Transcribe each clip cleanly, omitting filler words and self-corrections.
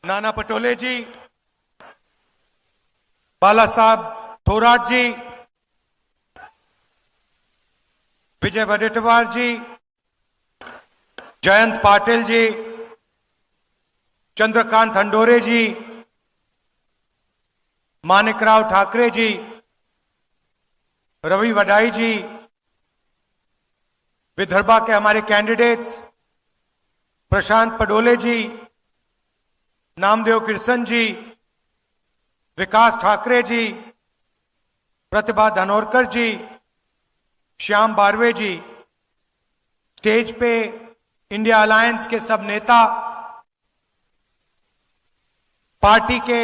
नाना पटोले जी, बाला साहब थोराट जी, विजय वडेट्टीवार जी, जयंत पाटिल जी, चंद्रकांत हंडोरे जी, मानिकराव ठाकरे जी, रवि वडाई जी, विदर्भा के हमारे कैंडिडेट्स प्रशांत पडोले जी, नामदेव किरसन जी, विकास ठाकरे जी, प्रतिभा धनोरकर जी, श्याम बारवे जी, स्टेज पे इंडिया अलायंस के सब नेता, पार्टी के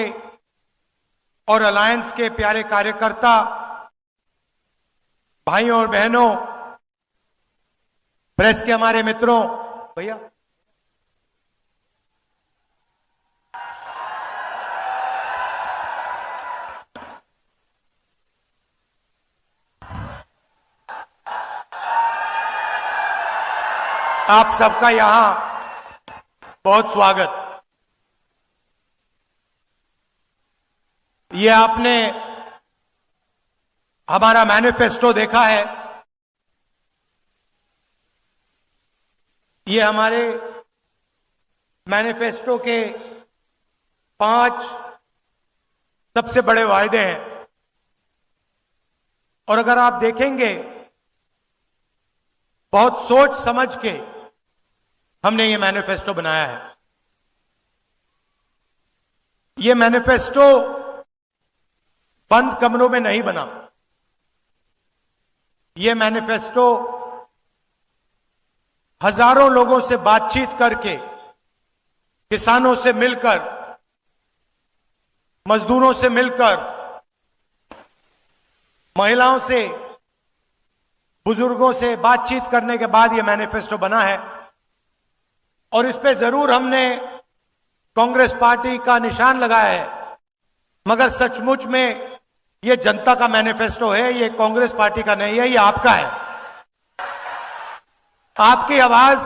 और अलायंस के प्यारे कार्यकर्ता, भाइयों और बहनों, प्रेस के हमारे मित्रों, भैया आप सबका यहां बहुत स्वागत। ये आपने हमारा मैनिफेस्टो देखा है। ये हमारे मैनिफेस्टो के 5 सबसे बड़े वायदे हैं। और अगर आप देखेंगे, बहुत सोच समझ के हमने ये मैनिफेस्टो बनाया है। ये मैनिफेस्टो बंद कमरों में नहीं बना। ये मैनिफेस्टो हजारों लोगों से बातचीत करके, किसानों से मिलकर, मजदूरों से मिलकर, महिलाओं से, बुजुर्गों से बातचीत करने के बाद यह मैनिफेस्टो बना है। और इस पे जरूर हमने कांग्रेस पार्टी का निशान लगाया है, मगर सचमुच में यह जनता का मैनिफेस्टो है। ये कांग्रेस पार्टी का नहीं है, ये आपका है। आपकी आवाज,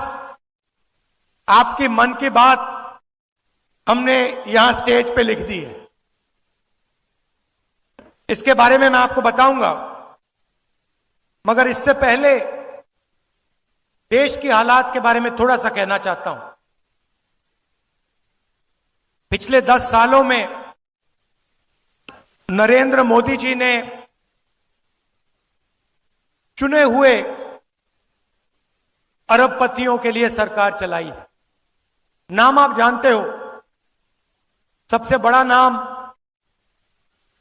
आपकी मन की बात हमने यहां स्टेज पे लिख दी है। इसके बारे में मैं आपको बताऊंगा, मगर इससे पहले देश की हालात के बारे में थोड़ा सा कहना चाहता हूं। पिछले 10 सालों में नरेंद्र मोदी जी ने चुने हुए अरबपतियों के लिए सरकार चलाई है। नाम आप जानते हो। सबसे बड़ा नाम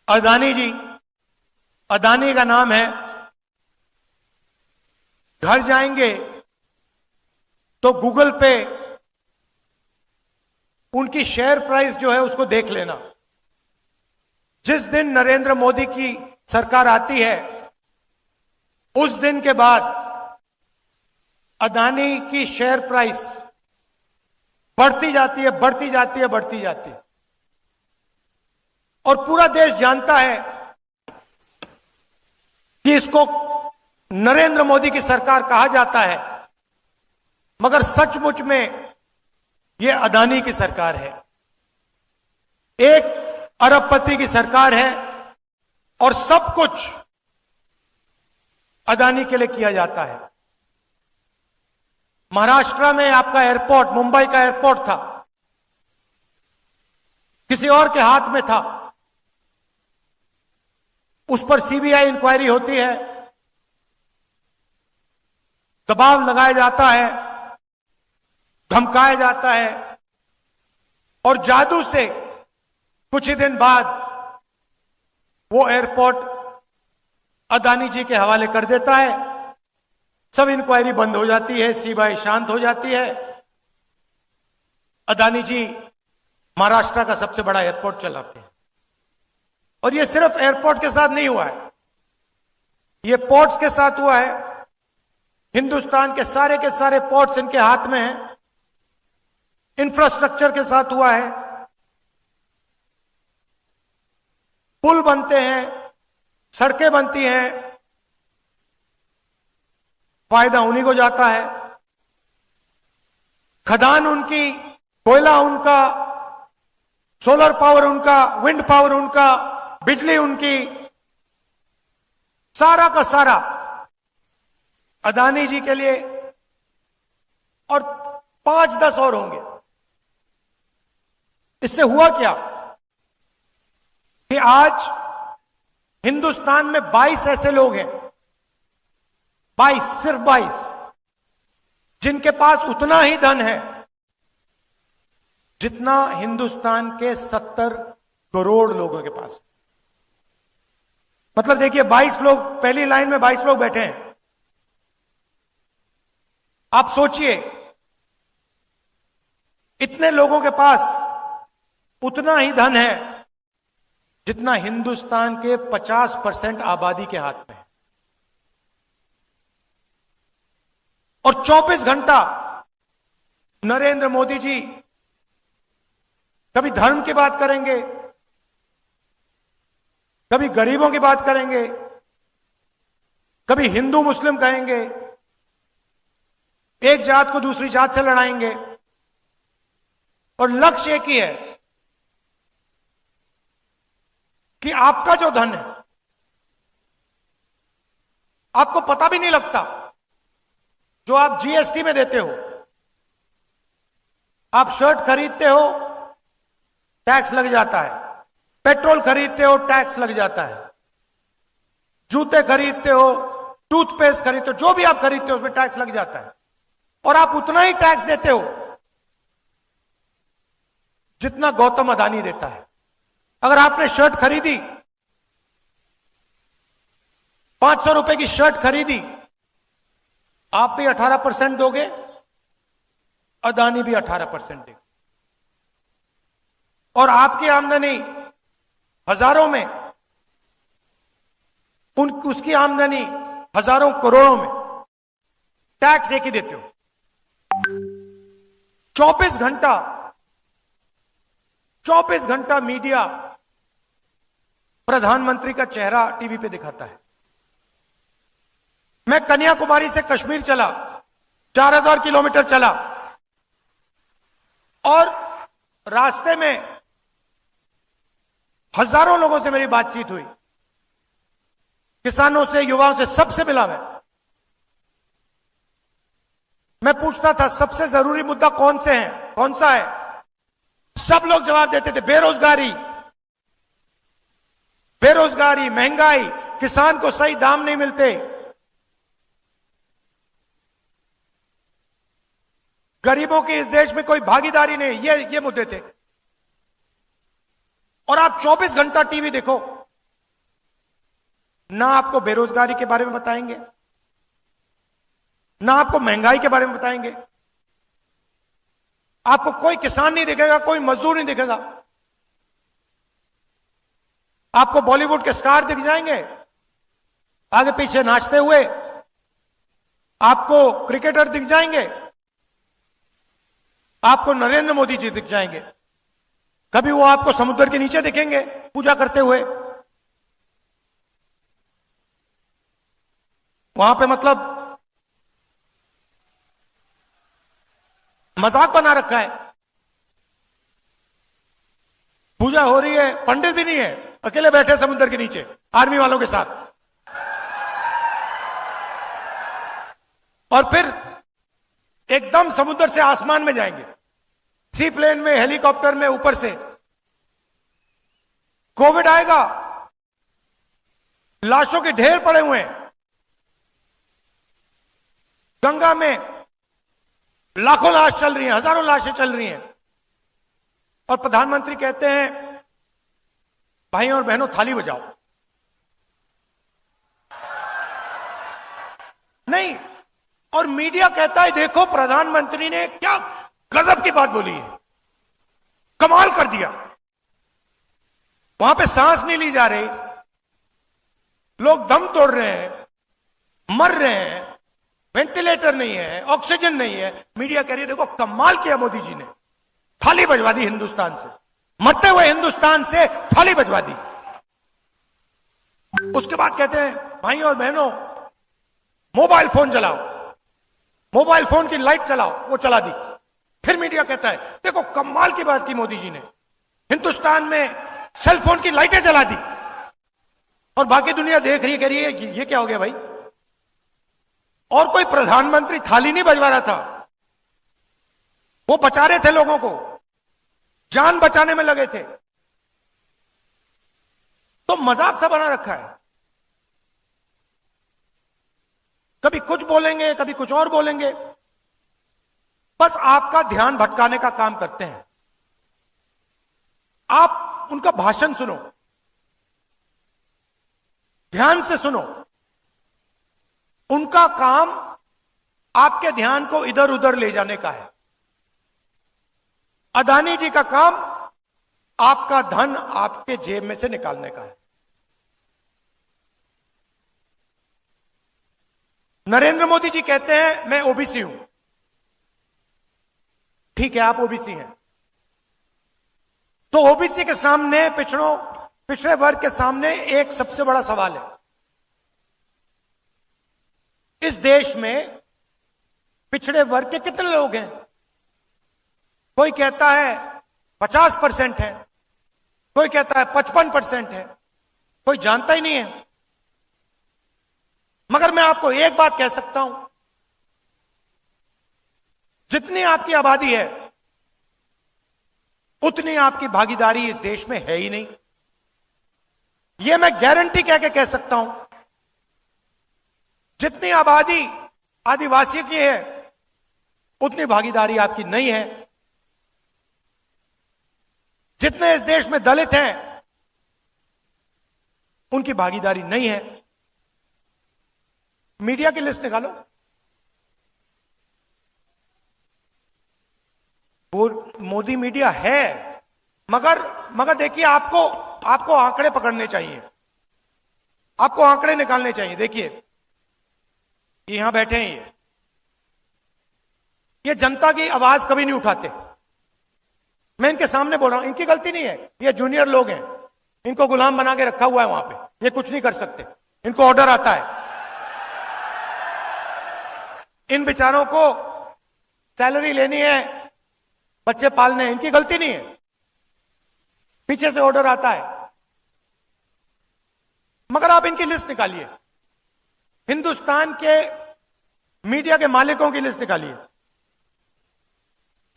अदानी जी, अदानी का नाम है। घर जाएंगे तो गूगल पे उनकी शेयर प्राइस जो है उसको देख लेना। जिस दिन नरेंद्र मोदी की सरकार आती है, उस दिन के बाद अदानी की शेयर प्राइस बढ़ती जाती है, बढ़ती जाती है, बढ़ती जाती है। और पूरा देश जानता है कि इसको नरेंद्र मोदी की सरकार कहा जाता है, मगर सचमुच में यह अदानी की सरकार है। एक अरबपति की सरकार है और सब कुछ अदानी के लिए किया जाता है। महाराष्ट्र में आपका एयरपोर्ट, मुंबई का एयरपोर्ट था, किसी और के हाथ में था। उस पर सीबीआई इंक्वायरी होती है, दबाव लगाया जाता है, धमकाया जाता है, और जादू से कुछ ही दिन बाद वो एयरपोर्ट अदानी जी के हवाले कर देता है। सब इंक्वायरी बंद हो जाती है, सीबीआई शांत हो जाती है। अदानी जी महाराष्ट्र का सबसे बड़ा एयरपोर्ट चलाते हैं। और ये सिर्फ एयरपोर्ट के साथ नहीं हुआ है, ये पोर्ट्स के साथ हुआ है। हिंदुस्तान के सारे पोर्ट्स इनके हाथ में हैं। इंफ्रास्ट्रक्चर के साथ हुआ है। पुल बनते हैं, सड़कें बनती हैं, फायदा उन्हीं को जाता है। खदान उनकी, कोयला उनका, सोलर पावर उनका, विंड पावर उनका, बिजली उनकी, सारा का सारा अदानी जी के लिए, और 5-10 और होंगे। इससे हुआ क्या कि आज हिंदुस्तान में 22 ऐसे लोग हैं, 22, सिर्फ 22, जिनके पास उतना ही धन है जितना हिंदुस्तान के 70 करोड़ लोगों के पास। मतलब देखिए, 22 लोग, पहली लाइन में 22 लोग बैठे हैं। आप सोचिए, इतने लोगों के पास उतना ही धन है जितना हिंदुस्तान के 50% आबादी के हाथ में है। और 24 घंटा नरेंद्र मोदी जी कभी धर्म की बात करेंगे, कभी गरीबों की बात करेंगे, कभी हिंदू मुस्लिम कहेंगे, एक जात को दूसरी जात से लड़ाएंगे, और लक्ष्य एक ही है कि आपका जो धन है, आपको पता भी नहीं लगता, जो आप जीएसटी में देते हो। आप शर्ट खरीदते हो, टैक्स लग जाता है। पेट्रोल खरीदते हो, टैक्स लग जाता है। जूते खरीदते हो, टूथपेस्ट खरीदते हो, जो भी आप खरीदते हो उसमें टैक्स लग जाता है। और आप उतना ही टैक्स देते हो जितना गौतम अदानी देता है। अगर आपने शर्ट खरीदी, 500 रुपए की शर्ट खरीदी, आप भी 18% दोगे, अदानी भी 18% देगा। और आपकी आमदनी हजारों में, उसकी आमदनी हजारों करोड़ों में, टैक्स एक ही देते हो। 24 घंटा मीडिया प्रधानमंत्री का चेहरा टीवी पे दिखाता है। मैं कन्याकुमारी से कश्मीर चला, 4000 किलोमीटर चला, और रास्ते में हजारों लोगों से मेरी बातचीत हुई, किसानों से, युवाओं से, सबसे मिला मैं पूछता था सबसे जरूरी मुद्दा कौन सा है। सब लोग जवाब देते थे, बेरोजगारी, महंगाई, किसान को सही दाम नहीं मिलते, गरीबों की इस देश में कोई भागीदारी नहीं, ये मुद्दे थे। और आप 24 घंटा टीवी देखो, ना आपको बेरोजगारी के बारे में बताएंगे, ना आपको महंगाई के बारे में बताएंगे, आपको कोई किसान नहीं दिखेगा, कोई मजदूर नहीं दिखेगा। आपको बॉलीवुड के स्टार दिख जाएंगे आगे पीछे नाचते हुए, आपको क्रिकेटर दिख जाएंगे, आपको नरेंद्र मोदी जी दिख जाएंगे, कभी वो आपको समुद्र के नीचे दिखेंगे पूजा करते हुए। वहां पे मतलब मजाक बना रखा है, पूजा हो रही है, पंडित भी नहीं है, अकेले बैठे समुद्र के नीचे आर्मी वालों के साथ। और फिर एकदम समुद्र से आसमान में जाएंगे, सी प्लेन में, हेलीकॉप्टर में, ऊपर से। कोविड आएगा, लाशों के ढेर पड़े हुए हैं, गंगा में लाखों लाश चल रही हैं, हजारों लाशें चल रही हैं, और प्रधानमंत्री कहते हैं भाइयों और बहनों थाली बजाओ। नहीं, और मीडिया कहता है देखो प्रधानमंत्री ने क्या गजब की बात बोली है, कमाल कर दिया। वहां पे सांस नहीं ली जा रही, लोग दम तोड़ रहे हैं, मर रहे हैं, वेंटिलेटर नहीं है, ऑक्सीजन नहीं है, मीडिया कह रही है देखो कमाल किया मोदी जी ने, थाली बजवा दी हिंदुस्तान से, मरते हुए हिंदुस्तान से थाली बजवा दी। उसके बाद कहते हैं भाइयों और बहनों मोबाइल फोन जलाओ, मोबाइल फोन की लाइट चलाओ, वो चला दी। फिर मीडिया कहता है देखो कमाल की बात की मोदी जी ने, हिंदुस्तान में सेल फोन की लाइटें जला दी और बाकी दुनिया देख रही है, कह रही है ये क्या हो गया भाई। और कोई प्रधानमंत्री थाली नहीं बजवा रहा था, वो बचा रहे थे लोगों को, जान बचाने में लगे थे। तो मजाक सा बना रखा है, कभी कुछ बोलेंगे कभी कुछ और बोलेंगे, बस आपका ध्यान भटकाने का काम करते हैं। आप उनका भाषण सुनो, ध्यान से सुनो। उनका काम आपके ध्यान को इधर उधर ले जाने का है। अदानी जी का काम आपका धन आपके जेब में से निकालने का है। नरेंद्र मोदी जी कहते हैं मैं ओबीसी हूं। ठीक है, आप ओबीसी हैं, तो ओबीसी के सामने, पिछड़े वर्ग के सामने एक सबसे बड़ा सवाल है। इस देश में पिछड़े वर्ग के कितने लोग हैं? कोई कहता है 50% है, कोई कहता है 55% है, कोई जानता ही नहीं है। मगर मैं आपको एक बात कह सकता हूं, जितनी आपकी आबादी है उतनी आपकी भागीदारी इस देश में है ही नहीं। यह मैं गारंटी कह सकता हूं। जितनी आबादी आदिवासी की है उतनी भागीदारी आपकी नहीं है। जितने इस देश में दलित हैं उनकी भागीदारी नहीं है। मीडिया की लिस्ट निकालो, वो मोदी मीडिया है, मगर देखिए, आपको आंकड़े पकड़ने चाहिए, आपको आंकड़े निकालने चाहिए। देखिए, यहां बैठे हैं, ये जनता की आवाज कभी नहीं उठाते। मैं इनके सामने बोल रहा हूं, इनकी गलती नहीं है, ये जूनियर लोग हैं, इनको गुलाम बना के रखा हुआ है वहां पे, ये कुछ नहीं कर सकते, इनको ऑर्डर आता है। इन बेचारों को सैलरी लेनी है, बच्चे पालने हैं, इनकी गलती नहीं है, पीछे से ऑर्डर आता है। मगर आप इनकी लिस्ट निकालिए, हिंदुस्तान के मीडिया के मालिकों की लिस्ट निकालिए,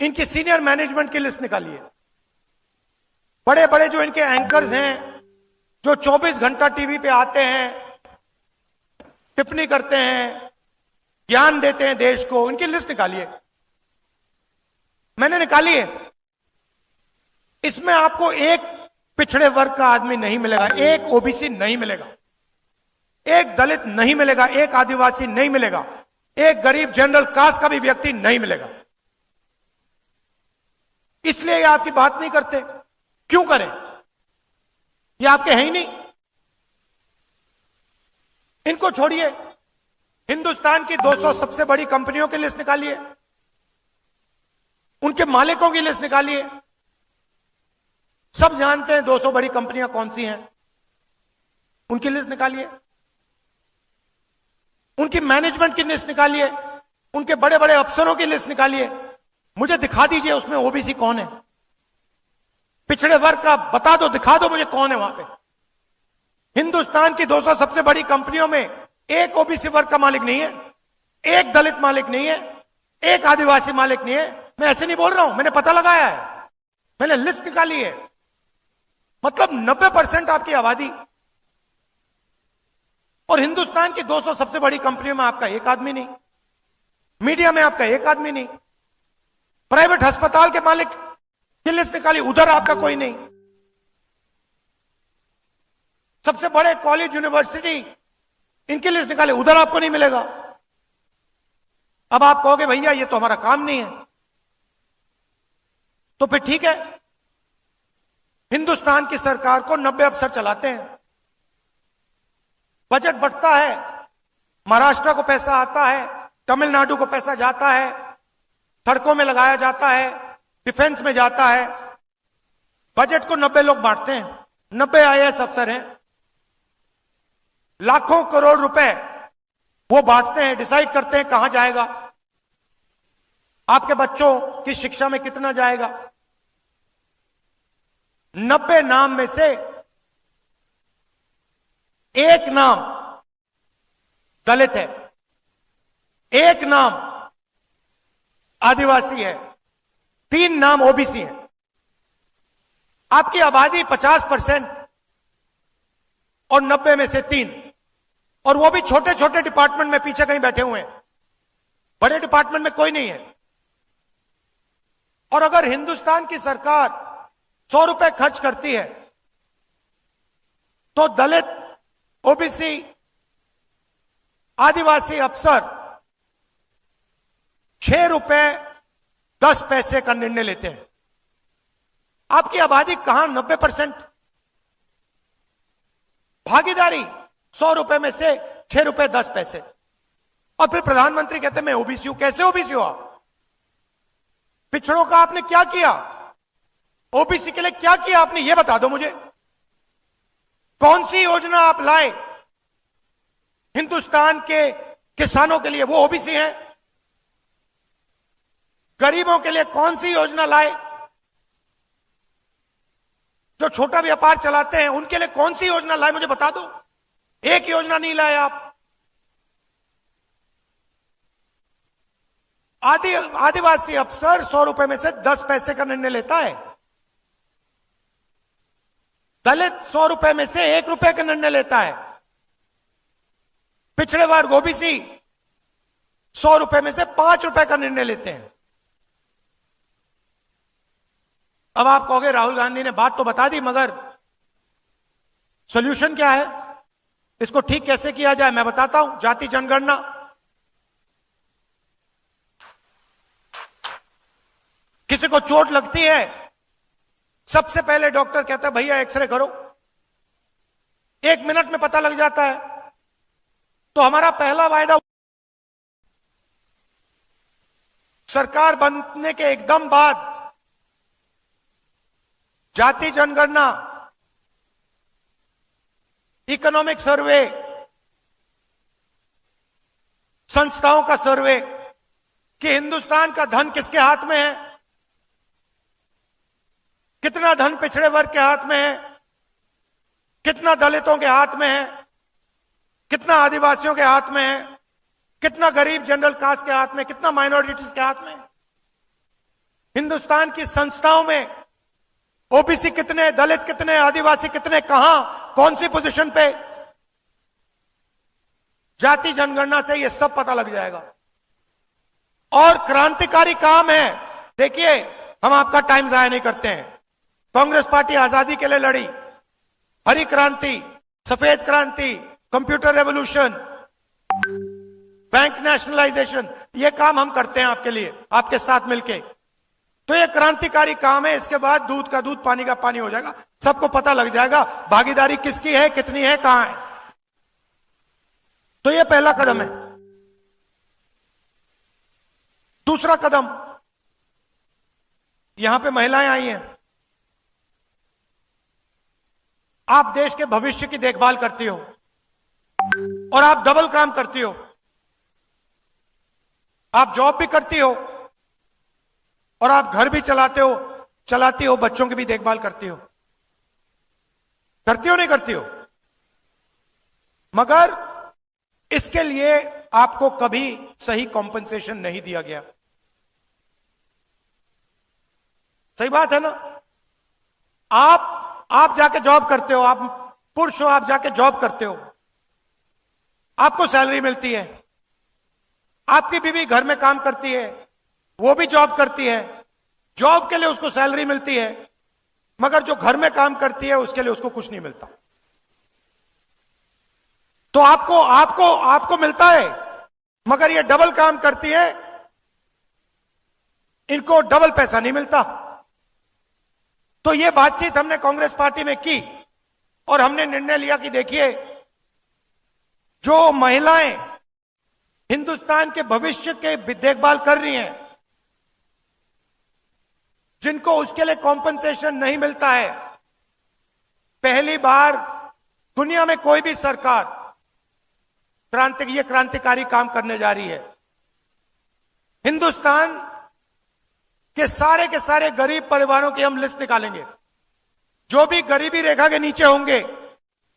इनकी सीनियर मैनेजमेंट की लिस्ट निकालिए। बड़े बड़े जो इनके एंकर्स हैं, जो 24 घंटा टीवी पे आते हैं, टिप्पणी करते हैं, ज्ञान देते हैं देश को, इनकी लिस्ट निकालिए। मैंने निकाली है। इसमें आपको एक पिछड़े वर्ग का आदमी नहीं मिलेगा, एक ओबीसी नहीं मिलेगा, एक दलित नहीं मिलेगा, एक आदिवासी नहीं मिलेगा, एक गरीब जनरल कास्ट का भी व्यक्ति नहीं मिलेगा। इसलिए ये आपकी बात नहीं करते। क्यों करें? ये आपके हैं ही नहीं। इनको छोड़िए, हिंदुस्तान की 200 सबसे बड़ी कंपनियों की लिस्ट निकालिए, उनके मालिकों की लिस्ट निकालिए। सब जानते हैं 200 बड़ी कंपनियां कौन सी हैं, उनकी लिस्ट निकालिए। उनकी मैनेजमेंट की लिस्ट निकालिए, उनके बड़े बड़े अफसरों की लिस्ट निकालिए। मुझे दिखा दीजिए उसमें ओबीसी कौन है, पिछड़े वर्ग का बता दो, दिखा दो मुझे कौन है वहां पे। हिंदुस्तान की 200 सबसे बड़ी कंपनियों में एक ओबीसी वर्ग का मालिक नहीं है, एक दलित मालिक नहीं है, एक आदिवासी मालिक नहीं है। मैं ऐसे नहीं बोल रहा हूं, मैंने पता लगाया है, मैंने लिस्ट निकाली है। मतलब 90% आपकी आबादी, और हिंदुस्तान की 200 सबसे बड़ी कंपनियों में आपका एक आदमी नहीं, मीडिया में आपका एक आदमी नहीं, प्राइवेट अस्पताल के मालिक की लिस्ट निकाली, उधर आपका कोई नहीं। सबसे बड़े कॉलेज यूनिवर्सिटी, इनकी लिस्ट निकाली, उधर आपको नहीं मिलेगा। अब आप कहोगे भैया ये तो हमारा काम नहीं है, तो फिर ठीक है, हिंदुस्तान की सरकार को 90 अफसर चलाते हैं, बजट बढ़ता है, महाराष्ट्र को पैसा आता है, तमिलनाडु को पैसा जाता है, सड़कों में लगाया जाता है, डिफेंस में जाता है। बजट को 90 लोग बांटते हैं, 90 आईएएस अफसर हैं, लाखों करोड़ रुपए वो बांटते हैं, डिसाइड करते हैं कहां जाएगा, आपके बच्चों की शिक्षा में कितना जाएगा। 90 नाम में से एक नाम दलित है, एक नाम आदिवासी है, 3 नाम ओबीसी है। आपकी आबादी 50% और 90 में से 3, और वो भी छोटे छोटे डिपार्टमेंट में पीछे कहीं बैठे हुए हैं, बड़े डिपार्टमेंट में कोई नहीं है। और अगर हिंदुस्तान की सरकार 100 रुपए खर्च करती है तो दलित, ओबीसी, आदिवासी अफसर 6 रुपए 10 पैसे का निर्णय लेते हैं। आपकी आबादी कहां 90%, भागीदारी 100 रुपए में से 6 रुपए 10 पैसे। और फिर प्रधानमंत्री कहते हैं मैं ओबीसी हूं। कैसे ओबीसी हो आप? पिछड़ों का आपने क्या किया? ओबीसी के लिए क्या किया आपने? यह बता दो मुझे। कौन सी योजना आप लाए हिंदुस्तान के किसानों के लिए? वो ओबीसी हैं। गरीबों के लिए कौन सी योजना लाए? जो छोटा व्यापार चलाते हैं उनके लिए कौन सी योजना लाए? मुझे बता दो। एक योजना नहीं लाए आप। आदिवासी अफसर 100 रुपए में से 10 पैसे का निर्णय लेता है। दलित 100 रुपए में से 1 रुपए का निर्णय लेता है। पिछड़े वर्ग ओबीसी 100 रुपए में से 5 रुपए का निर्णय लेते हैं। अब आप कहोगे राहुल गांधी ने बात तो बता दी, मगर सॉल्यूशन क्या है? इसको ठीक कैसे किया जाए मैं बताता हूं। जाति जनगणना, किसी को चोट लगती है, सबसे पहले डॉक्टर कहता है भैया एक्सरे करो, 1 मिनट में पता लग जाता है। तो हमारा पहला वायदा सरकार बनने के एकदम बाद जाति जनगणना, इकोनॉमिक सर्वे, संस्थाओं का सर्वे कि हिंदुस्तान का धन किसके हाथ में है, कितना धन पिछड़े वर्ग के हाथ में है, कितना दलितों के हाथ में है, कितना आदिवासियों के हाथ में है, कितना गरीब जनरल कास्ट के हाथ में, कितना माइनॉरिटीज के हाथ में। हिंदुस्तान की संस्थाओं में ओबीसी कितने, दलित कितने, आदिवासी कितने, कहां, कौन सी पोजीशन पे। जाति जनगणना से यह सब पता लग जाएगा। और क्रांतिकारी काम है। देखिए, हम आपका टाइम जाया नहीं करते हैं। कांग्रेस पार्टी आजादी के लिए लड़ी, हरी क्रांति, सफेद क्रांति, कंप्यूटर रेवोल्यूशन, बैंक नेशनलाइजेशन, ये काम हम करते हैं आपके लिए, आपके साथ मिलके। तो ये क्रांतिकारी काम है। इसके बाद दूध का दूध, पानी का पानी हो जाएगा, सबको पता लग जाएगा भागीदारी किसकी है, कितनी है, कहां है। तो ये पहला कदम है। दूसरा कदम, यहां पे महिलाएं आई हैं। आप देश के भविष्य की देखभाल करती हो और आप डबल काम करती हो। आप जॉब भी करती हो और आप घर भी चलाती हो, बच्चों की भी देखभाल करती हो। करती हो नहीं करती हो? मगर इसके लिए आपको कभी सही कॉम्पेंसेशन नहीं दिया गया। सही बात है ना? आप जाके जॉब करते हो, आप पुरुष हो, आप जाके जॉब करते हो, आपको सैलरी मिलती है। आपकी बीवी घर में काम करती है, वो भी जॉब करती है, जॉब के लिए उसको सैलरी मिलती है, मगर जो घर में काम करती है उसके लिए उसको कुछ नहीं मिलता। तो आपको मिलता है, मगर ये डबल काम करती है, इनको डबल पैसा नहीं मिलता। तो ये बातचीत हमने कांग्रेस पार्टी में की और हमने निर्णय लिया कि देखिए, जो महिलाएं हिंदुस्तान के भविष्य के देखभाल कर रही हैं, जिनको उसके लिए कॉम्पेंसेशन नहीं मिलता है, पहली बार दुनिया में कोई भी सरकार क्रांतिकारी काम करने जा रही है। हिंदुस्तान के सारे गरीब परिवारों की हम लिस्ट निकालेंगे। जो भी गरीबी रेखा के नीचे होंगे,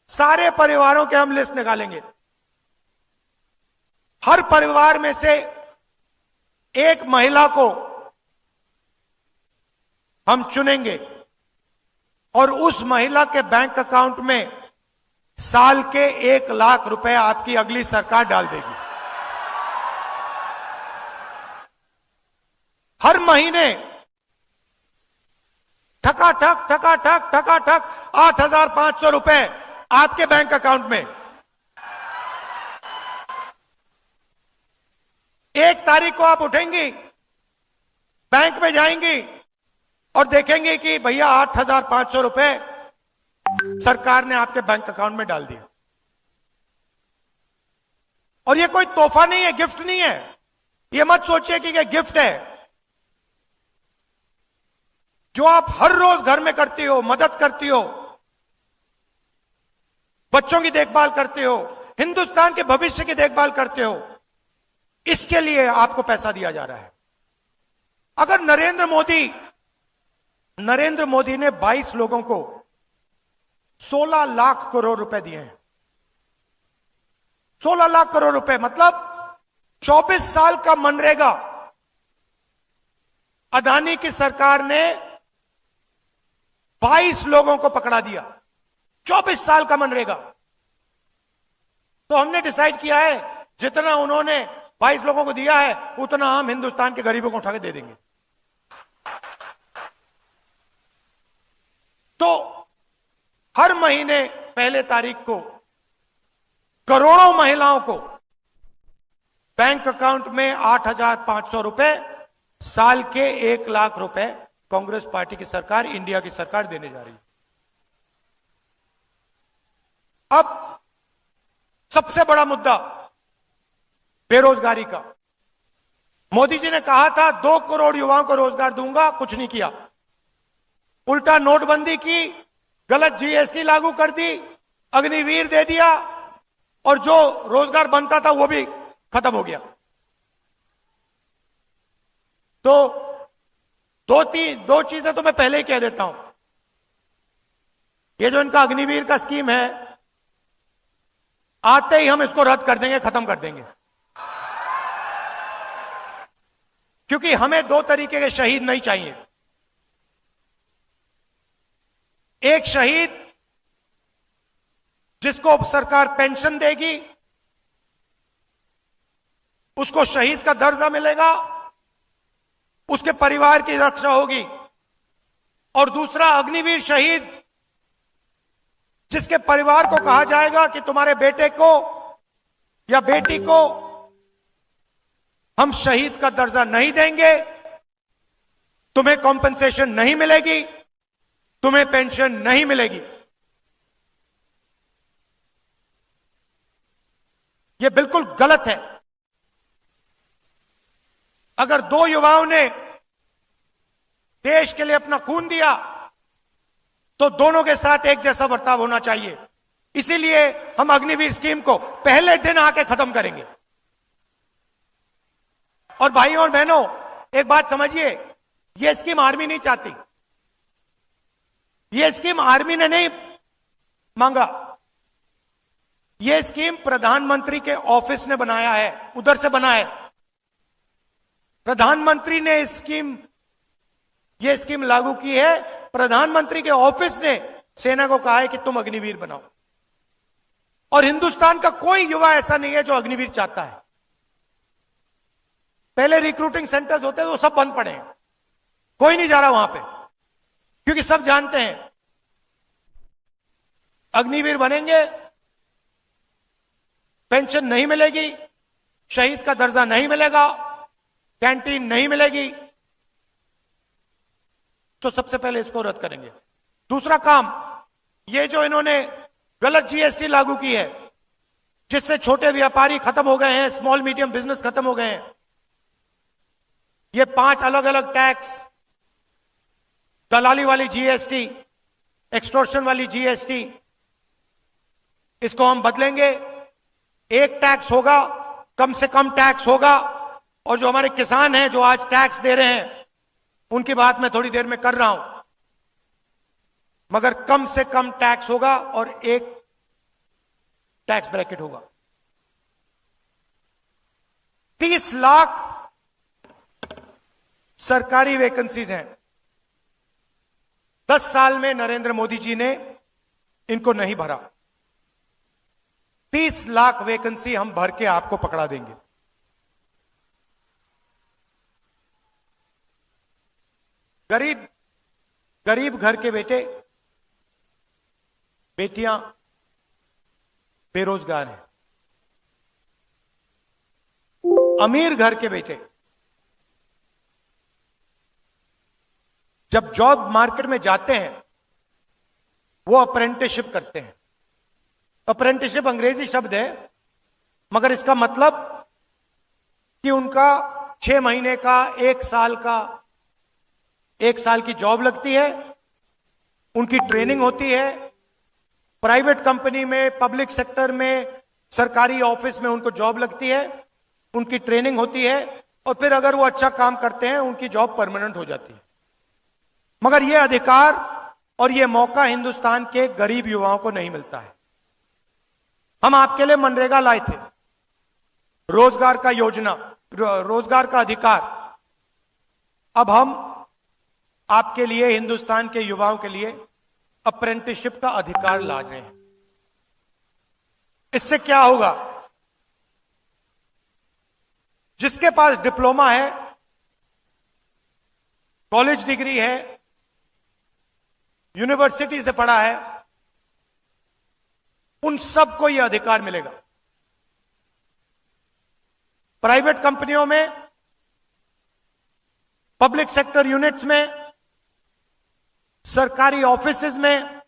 सारे परिवारों के हम लिस्ट निकालेंगे। हर परिवार में से एक महिला को हम चुनेंगे और उस महिला के बैंक अकाउंट में साल के 1 लाख रुपए आपकी अगली सरकार डाल देगी। हर महीने ठकाठक ठकाठक ठकाठक 8,500 रुपए आपके बैंक अकाउंट में। 1 तारीख को आप उठेंगी, बैंक में जाएंगी और देखेंगे कि भैया 8,500 रुपए सरकार ने आपके बैंक अकाउंट में डाल दिए। और ये कोई तोहफा नहीं है, गिफ्ट नहीं है। ये मत सोचिए कि ये गिफ्ट है। जो आप हर रोज घर में करती हो, मदद करती हो, बच्चों की देखभाल करते हो, हिंदुस्तान के भविष्य की देखभाल करते हो, इसके लिए आपको पैसा दिया जा रहा है। अगर नरेंद्र मोदी ने 22 लोगों को 16 लाख करोड़ रुपए दिए हैं। 16 लाख करोड़ रुपए मतलब 24 साल का मनरेगा अदानी की सरकार ने 22 लोगों को पकड़ा दिया। 24 साल का मनरेगा। तो हमने डिसाइड किया है जितना उन्होंने 22 लोगों को दिया है उतना हम हिंदुस्तान के गरीबों को उठा के दे देंगे। तो हर महीने पहले तारीख को करोड़ों महिलाओं को बैंक अकाउंट में 8,500 रुपए, साल के 1 लाख रुपए कांग्रेस पार्टी की सरकार, इंडिया की सरकार देने जा रही है। अब सबसे बड़ा मुद्दा बेरोजगारी का। मोदी जी ने कहा था 2 करोड़ युवाओं को रोजगार दूंगा, कुछ नहीं किया। उल्टा नोटबंदी की, गलत जीएसटी लागू कर दी, अग्निवीर दे दिया और जो रोजगार बनता था वो भी खत्म हो गया। तो दो चीजें तो मैं पहले ही कह देता हूं। ये जो इनका अग्निवीर का स्कीम है, आते ही हम इसको रद्द कर देंगे, खत्म कर देंगे। क्योंकि हमें 2 तरीके के शहीद नहीं चाहिए। एक शहीद जिसको सरकार पेंशन देगी, उसको शहीद का दर्जा मिलेगा, उसके परिवार की रक्षा होगी। और दूसरा अग्निवीर शहीद जिसके परिवार को कहा जाएगा कि तुम्हारे बेटे को या बेटी को हम शहीद का दर्जा नहीं देंगे, तुम्हें कॉम्पेंसेशन नहीं मिलेगी, तुम्हें पेंशन नहीं मिलेगी। यह बिल्कुल गलत है। अगर 2 युवाओं ने देश के लिए अपना खून दिया तो दोनों के साथ एक जैसा बर्ताव होना चाहिए। इसीलिए हम अग्निवीर स्कीम को पहले दिन आके खत्म करेंगे। और भाइयों और बहनों, एक बात समझिए, यह स्कीम आर्मी नहीं चाहती। यह स्कीम आर्मी ने नहीं मांगा। यह स्कीम प्रधानमंत्री के ऑफिस ने बनाया है, उधर से बना है। प्रधानमंत्री ने यह स्कीम लागू की है। प्रधानमंत्री के ऑफिस ने सेना को कहा है कि तुम अग्निवीर बनाओ। और हिंदुस्तान का कोई युवा ऐसा नहीं है जो अग्निवीर चाहता है। पहले रिक्रूटिंग सेंटर्स होते थे, वो सब बंद पड़े हैं, कोई नहीं जा रहा वहां पे, क्योंकि सब जानते हैं अग्निवीर बनेंगे, पेंशन नहीं मिलेगी, शहीद का दर्जा नहीं मिलेगा, कैंटीन नहीं मिलेगी। तो सबसे पहले इसको रद्द करेंगे। दूसरा काम, ये जो इन्होंने गलत जीएसटी लागू की है, जिससे छोटे व्यापारी खत्म हो गए हैं, स्मॉल मीडियम बिजनेस खत्म हो गए हैं। ये 5 अलग अलग टैक्स, दलाली वाली जीएसटी, एक्सटॉर्शन वाली जीएसटी, इसको हम बदलेंगे। एक टैक्स होगा, कम से कम टैक्स होगा। और जो हमारे किसान हैं जो आज टैक्स दे रहे हैं, उनकी बात मैं थोड़ी देर में कर रहा हूं। मगर कम से कम टैक्स होगा और एक टैक्स ब्रैकेट होगा। 30 लाख सरकारी वैकेंसीज हैं। 10 साल में नरेंद्र मोदी जी ने इनको नहीं भरा। 30 लाख वैकेंसी हम भर के आपको पकड़ा देंगे। गरीब घर के बेटे बेटियां बेरोजगार हैं। अमीर घर के बेटे जब जॉब मार्केट में जाते हैं वो अप्रेंटिसशिप करते हैं। अप्रेंटिसशिप अंग्रेजी शब्द है, मगर इसका मतलब कि उनका 6 महीने का, 1 साल की जॉब लगती है, उनकी ट्रेनिंग होती है। प्राइवेट कंपनी में, पब्लिक सेक्टर में, सरकारी ऑफिस में उनको जॉब लगती है, उनकी ट्रेनिंग होती है और फिर अगर वो अच्छा काम करते हैं उनकी जॉब परमानेंट हो जाती है। मगर यह अधिकार और यह मौका हिंदुस्तान के गरीब युवाओं को नहीं मिलता है। हम आपके लिए मनरेगा लाए थे, रोजगार का योजना, रोजगार का अधिकार। अब हम आपके लिए, हिंदुस्तान के युवाओं के लिए अप्रेंटिसशिप का अधिकार ला रहे हैं। इससे क्या होगा? जिसके पास डिप्लोमा है, कॉलेज डिग्री है, यूनिवर्सिटी से पढ़ा है, उन सबको यह अधिकार मिलेगा। प्राइवेट कंपनियों में, पब्लिक सेक्टर यूनिट्स में, सरकारी ऑफिसेज में,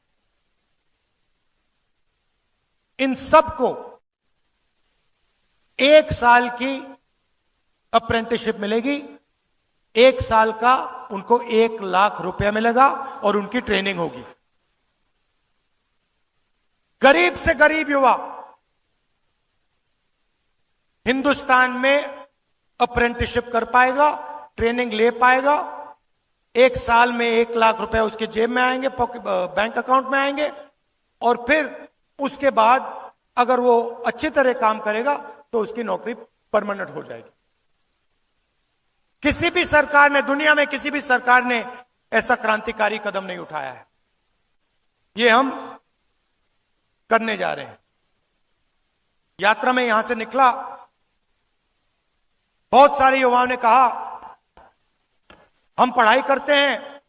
इन सबको 1 साल की अप्रेंटिसशिप मिलेगी। 1 साल का उनको 1 लाख रुपया मिलेगा और उनकी ट्रेनिंग होगी। गरीब से गरीब युवा हिंदुस्तान में अप्रेंटिसशिप कर पाएगा, ट्रेनिंग ले पाएगा। 1 साल में 1 लाख रुपए उसके जेब में आएंगे, बैंक अकाउंट में आएंगे और फिर उसके बाद अगर वो अच्छी तरह काम करेगा तो उसकी नौकरी परमानेंट हो जाएगी। किसी भी सरकार ने, दुनिया में किसी भी सरकार ने ऐसा क्रांतिकारी कदम नहीं उठाया है। ये हम करने जा रहे हैं। यात्रा में यहां से निकला, बहुत सारे युवाओं ने कहा हम पढ़ाई करते हैं,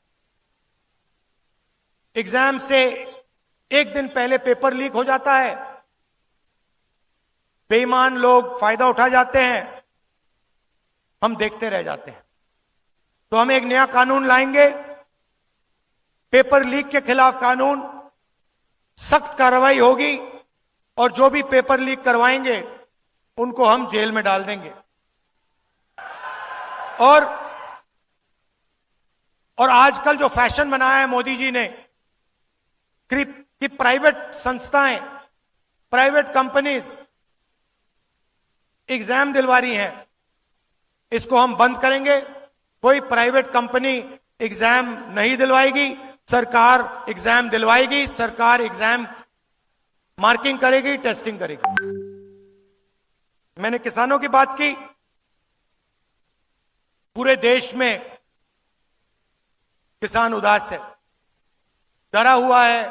एग्जाम से 1 दिन पहले पेपर लीक हो जाता है, बेईमान लोग फायदा उठा जाते हैं, हम देखते रह जाते हैं। तो हम एक नया कानून लाएंगे, पेपर लीक के खिलाफ कानून, सख्त कार्रवाई होगी और जो भी पेपर लीक करवाएंगे उनको हम जेल में डाल देंगे। और आजकल जो फैशन बनाया है मोदी जी ने कि प्राइवेट संस्थाएं, प्राइवेट कंपनीज एग्जाम दिलवा रही हैं, इसको हम बंद करेंगे। कोई प्राइवेट कंपनी एग्जाम नहीं दिलवाएगी, सरकार एग्जाम दिलवाएगी, सरकार एग्जाम मार्किंग करेगी, टेस्टिंग करेगी। मैंने किसानों की बात की। पूरे देश में किसान उदास है, डरा हुआ है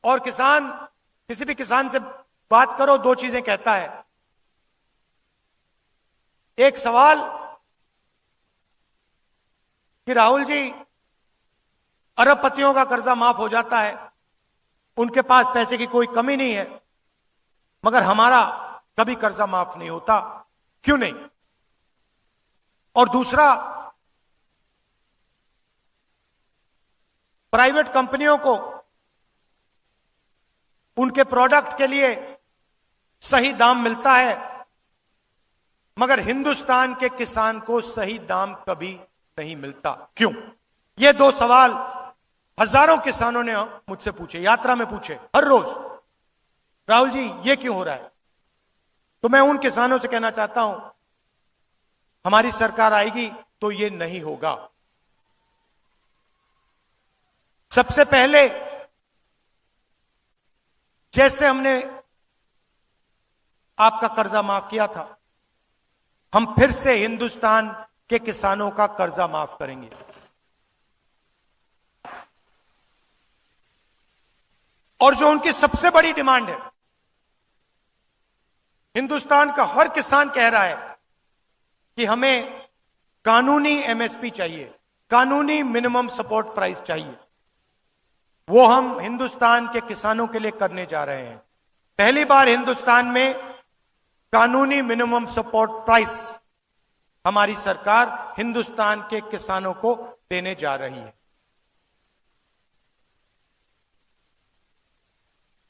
और किसान, किसी भी किसान से बात करो 2 चीजें कहता है। एक सवाल कि राहुल जी, अरबपतियों का कर्जा माफ हो जाता है, उनके पास पैसे की कोई कमी नहीं है, मगर हमारा कभी कर्जा माफ नहीं होता, क्यों नहीं? और दूसरा, प्राइवेट कंपनियों को उनके प्रोडक्ट के लिए सही दाम मिलता है, मगर हिंदुस्तान के किसान को सही दाम कभी नहीं मिलता, क्यों? ये 2 सवाल हजारों किसानों ने मुझसे पूछे, यात्रा में पूछे, हर रोज, राहुल जी ये क्यों हो रहा है? तो मैं उन किसानों से कहना चाहता हूं, हमारी सरकार आएगी तो ये नहीं होगा। सबसे पहले जैसे हमने आपका कर्जा माफ किया था, हम फिर से हिंदुस्तान के किसानों का कर्जा माफ करेंगे। और जो उनकी सबसे बड़ी डिमांड है, हिंदुस्तान का हर किसान कह रहा है कि हमें कानूनी एमएसपी चाहिए, कानूनी मिनिमम सपोर्ट प्राइस चाहिए। वो हम हिंदुस्तान के किसानों के लिए करने जा रहे हैं। पहली बार हिंदुस्तान में कानूनी मिनिमम सपोर्ट प्राइस हमारी सरकार हिंदुस्तान के किसानों को देने जा रही है।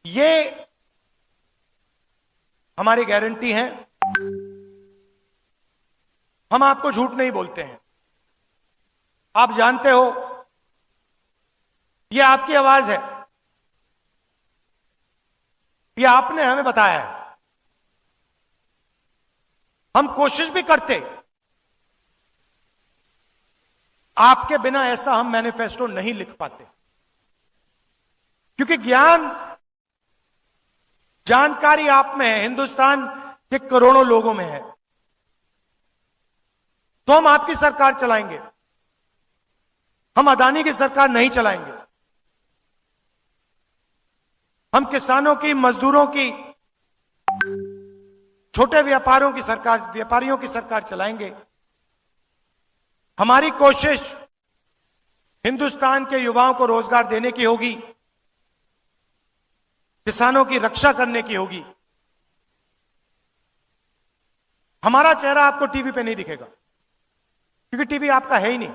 ये हमारी गारंटी है। हम आपको झूठ नहीं बोलते हैं। आप जानते हो, यह आपकी आवाज है, यह आपने हमें बताया है। हम कोशिश भी करते, आपके बिना ऐसा हम मैनिफेस्टो नहीं लिख पाते, क्योंकि ज्ञान, जानकारी आप में है, हिंदुस्तान के करोड़ों लोगों में है। तो हम आपकी सरकार चलाएंगे, हम अदानी की सरकार नहीं चलाएंगे। हम किसानों की, मजदूरों की, छोटे व्यापारियों की सरकार चलाएंगे। हमारी कोशिश हिंदुस्तान के युवाओं को रोजगार देने की होगी, किसानों की रक्षा करने की होगी। हमारा चेहरा आपको टीवी पे नहीं दिखेगा, क्योंकि टीवी आपका है ही नहीं।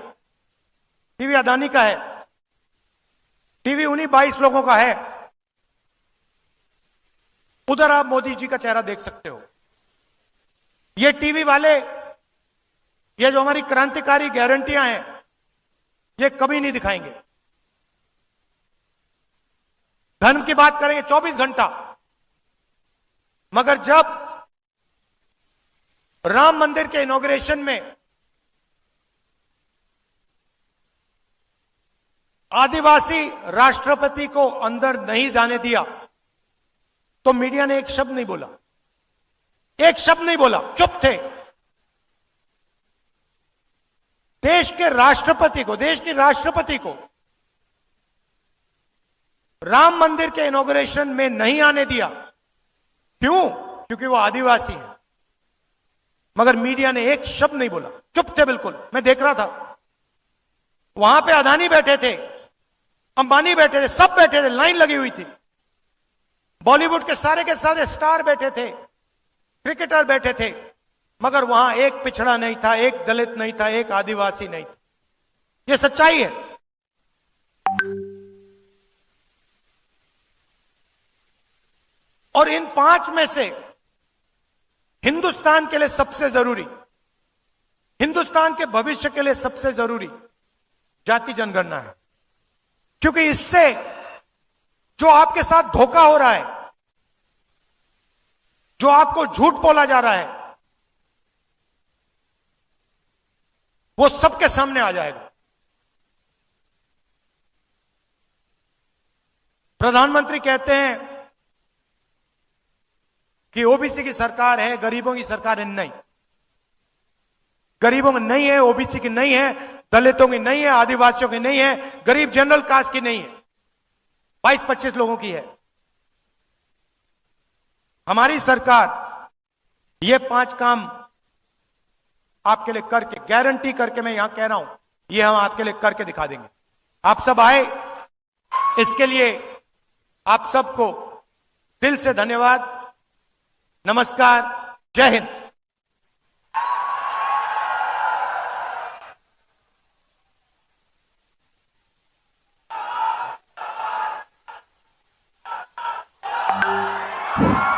टीवी अदानी का है, टीवी उन्हीं 22 लोगों का है। उधर आप मोदी जी का चेहरा देख सकते हो। ये टीवी वाले, ये जो हमारी क्रांतिकारी गारंटियां हैं, ये कभी नहीं दिखाएंगे। धर्म की बात करेंगे 24 घंटा, मगर जब राम मंदिर के इनॉग्रेशन में आदिवासी राष्ट्रपति को अंदर नहीं जाने दिया, तो मीडिया ने एक शब्द नहीं बोला, एक शब्द नहीं बोला, चुप थे। देश के राष्ट्रपति को, देश की राष्ट्रपति को राम मंदिर के इनॉग्रेशन में नहीं आने दिया। क्यों? क्योंकि वो आदिवासी है। मगर मीडिया ने एक शब्द नहीं बोला, चुप थे बिल्कुल। मैं देख रहा था, वहां पे अदानी बैठे थे, अंबानी बैठे थे, सब बैठे थे, लाइन लगी हुई थी। बॉलीवुड के सारे स्टार बैठे थे, क्रिकेटर बैठे थे, मगर वहां एक पिछड़ा नहीं था, एक दलित नहीं था, एक आदिवासी नहीं था। यह सच्चाई है। और इन 5 में से हिंदुस्तान के लिए सबसे जरूरी, हिंदुस्तान के भविष्य के लिए सबसे जरूरी जाति जनगणना है। क्योंकि इससे जो आपके साथ धोखा हो रहा है, जो आपको झूठ बोला जा रहा है, वो सबके सामने आ जाएगा। प्रधानमंत्री कहते हैं कि ओबीसी की सरकार है, गरीबों की सरकार है। नहीं, गरीबों में नहीं है, ओबीसी की नहीं है, दलितों की नहीं है, आदिवासियों की नहीं है, गरीब जनरल कास्ट की नहीं है, 22-25 लोगों की है। हमारी सरकार ये 5 काम आपके लिए करके, गारंटी करके, मैं यहां कह रहा हूं, ये हम आपके लिए करके दिखा देंगे। आप सब आए, इसके लिए आप सबको दिल से धन्यवाद। नमस्कार, जय हिंद। you